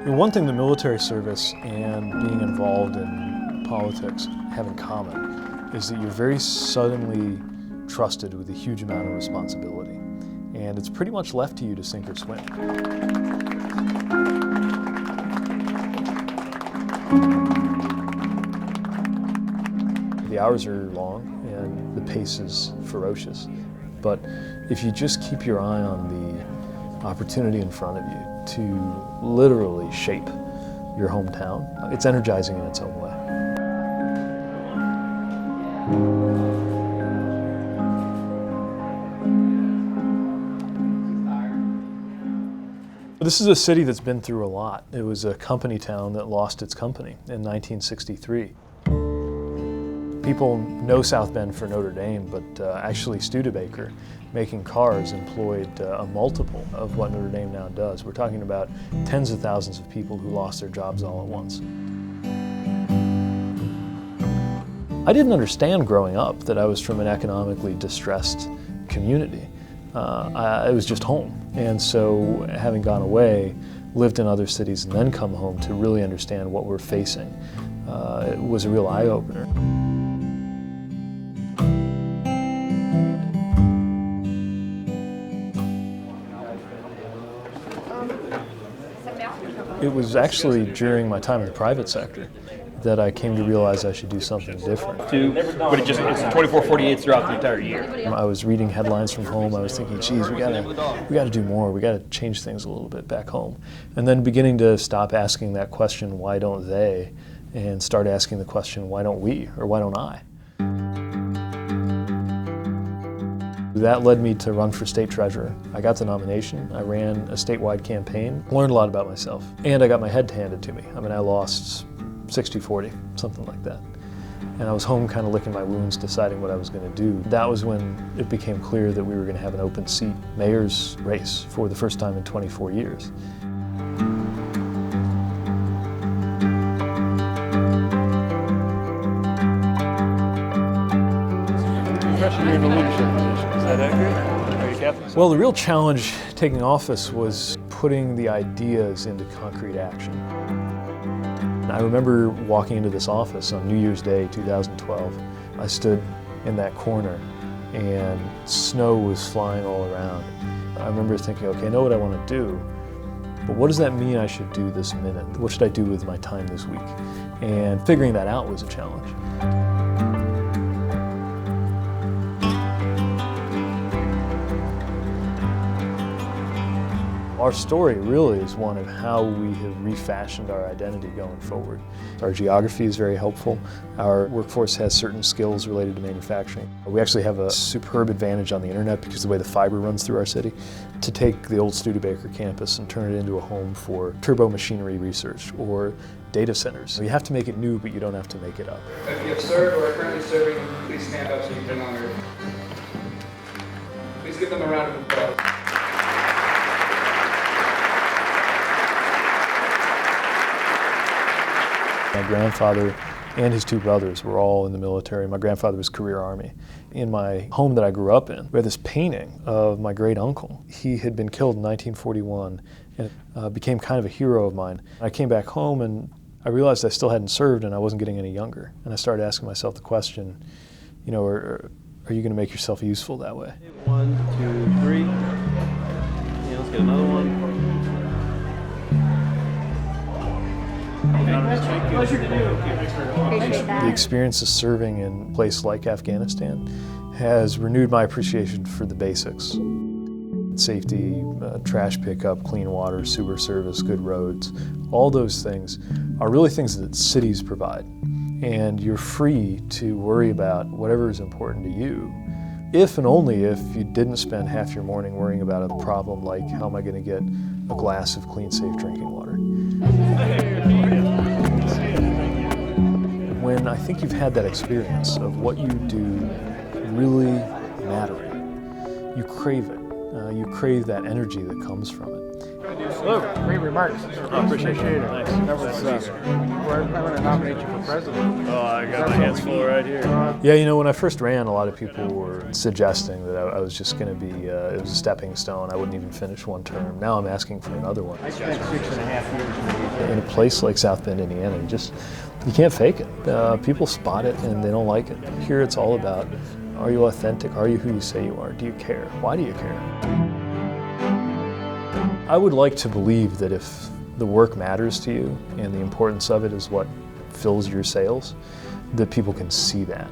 One thing the military service and being involved in politics have in common is that you're very suddenly trusted with a huge amount of responsibility. And it's pretty much left to you to sink or swim. The hours are long and the pace is ferocious. But if you just keep your eye on the opportunity in front of you to literally shape your hometown, it's energizing in its own way. This is a city that's been through a lot. It was a company town that lost its company in 1963. People know South Bend for Notre Dame, but actually Studebaker, making cars, employed a multiple of what Notre Dame now does. We're talking about tens of thousands of people who lost their jobs all at once. I didn't understand growing up that I was from an economically distressed community. It was just home. And so having gone away, lived in other cities and then come home to really understand what we're facing, it was a real eye-opener. It was actually during my time in the private sector that I came to realize I should do something different. But it's 24/48 throughout the entire year. I was reading headlines from home. I was thinking, geez, we gotta do more. We gotta change things a little bit back home. And then beginning to stop asking that question, why don't they? And start asking the question, why don't we? Or why don't I? That led me to run for state treasurer. I got the nomination. I ran a statewide campaign, learned a lot about myself, and I got my head handed to me. I mean, I lost 60-40, something like that. And I was home kind of licking my wounds, deciding what I was going to do. That was when it became clear that we were going to have an open seat mayor's race for the first time in 24 years. You're in a leadership position. Is that accurate? Are you Catholic? Well, the real challenge taking office was putting the ideas into concrete action. I remember walking into this office on New Year's Day, 2012. I stood in that corner and snow was flying all around. I remember thinking, okay, I know what I want to do, but what does that mean I should do this minute? What should I do with my time this week? And figuring that out was a challenge. Our story really is one of how we have refashioned our identity going forward. Our geography is very helpful. Our workforce has certain skills related to manufacturing. We actually have a superb advantage on the internet because of the way the fiber runs through our city, to take the old Studebaker campus and turn it into a home for turbo machinery research or data centers. So you have to make it new, but you don't have to make it up. If you have served or are currently serving, please stand up so you've been honored. Please give them a round of applause. My grandfather and his two brothers were all in the military. My grandfather was career Army. In my home that I grew up in, we had this painting of my great uncle. He had been killed in 1941 and became kind of a hero of mine. I came back home and I realized I still hadn't served and I wasn't getting any younger. And I started asking myself the question, you know, are you going to make yourself useful that way? 1, 2, 3. Yeah, let's get another one. The experience of serving in a place like Afghanistan has renewed my appreciation for the basics. Safety, trash pickup, clean water, sewer service, good roads, all those things are really things that cities provide. And you're free to worry about whatever is important to you, if and only if you didn't spend half your morning worrying about a problem like, how am I going to get a glass of clean, safe drinking water? When I think you've had that experience of what you do really mattering, you crave it. you crave that energy that comes from it. Hello. Great remarks. Appreciate it. Thanks. That was, I'm going to nominate you for president. Oh, I got my hands full right here. Yeah, you know, when I first ran, a lot of people were suggesting that I was just going to be, it was a stepping stone. I wouldn't even finish one term. Now I'm asking for another one. I spent 6.5 years In a place like South Bend, Indiana, you can't fake it. People spot it and they don't like it. Here it's all about, are you authentic? Are you who you say you are? Do you care? Why do you care? I would like to believe that if the work matters to you and the importance of it is what fills your sails, that people can see that.